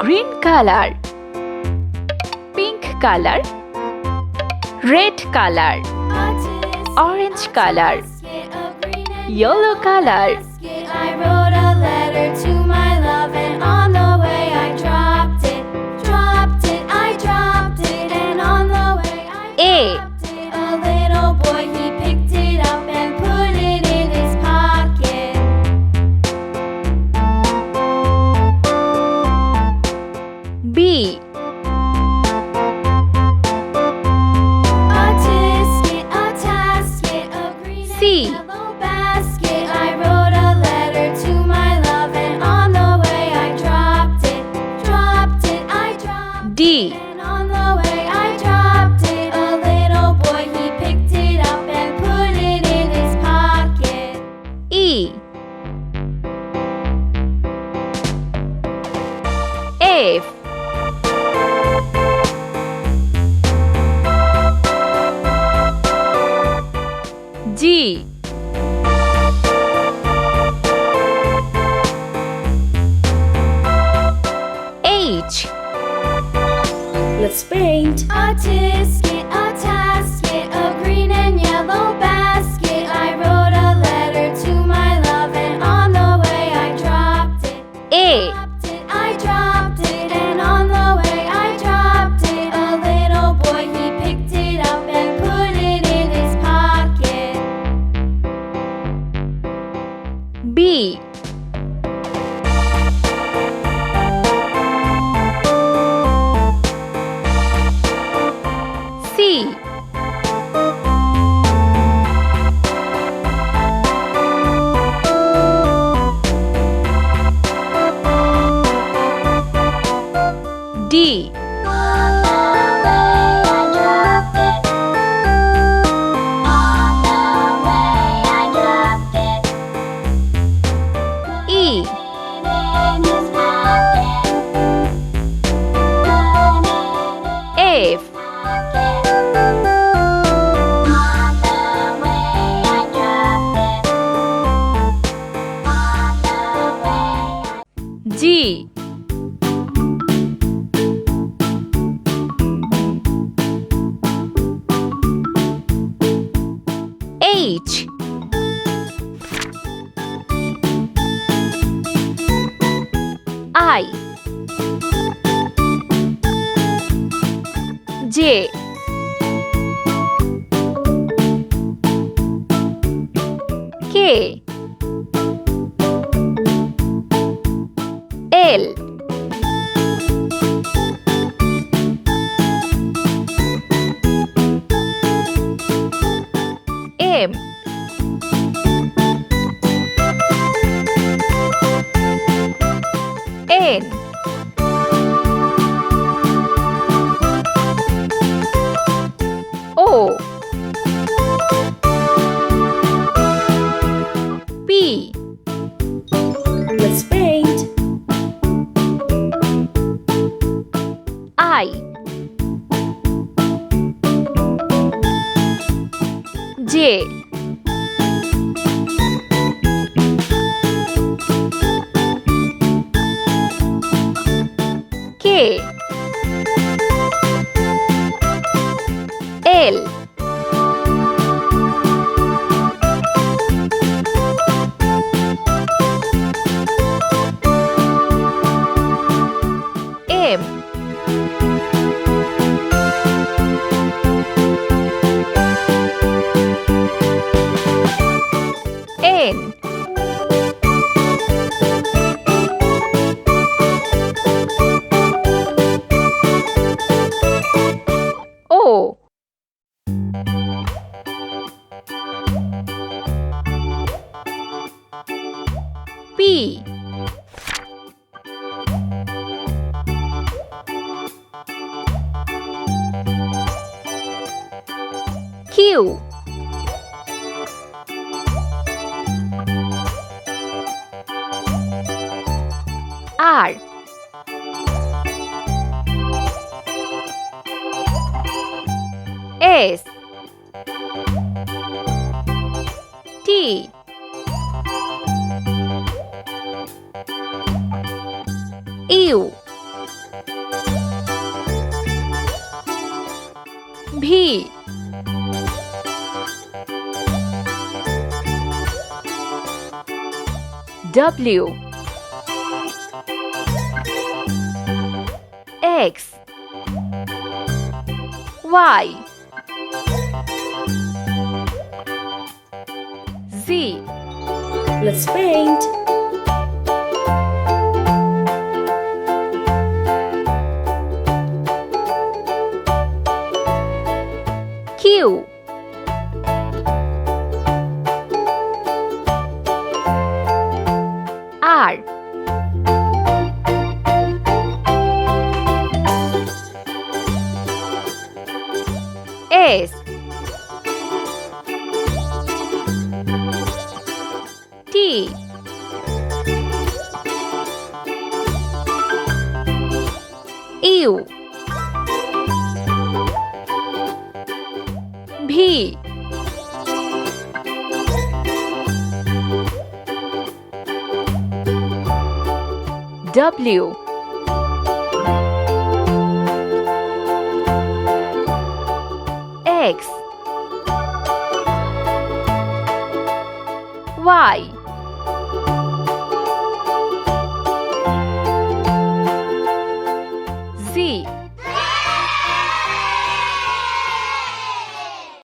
green color, pink color, red color, orange color, yellow color. I wrote a letter to my love, and on the way I dropped it, I dropped it, and on the way I dropped it. A little boy, he picked it up and put it in his pocket. B. A tisket, a tasket, a green C. and yellow basket. I wrote a letter to my love, and on the way I dropped it, I dropped D. it, and on the way I dropped it. A little boy, he picked it up and put it in his pocket. E. F. G. H. Let's paint. A tisket, a tasket, a green and yellow basket. I wrote a letter to my love, and on the way I dropped it, A. I dropped it, and on the way I dropped it. A little boy, he picked it up and put it in his pocket. B. C. D. On the way I dropped it, on the way I dropped it. E. In his pocket, F. on the way I dropped it, on the way. G. H. I. J. K. L. M. N. O. P. Let's paint. I. J. K. L. M. N. O. P. Q. R. S. T. U. V W X Y Z Let's paint. Q R S T U V W X Y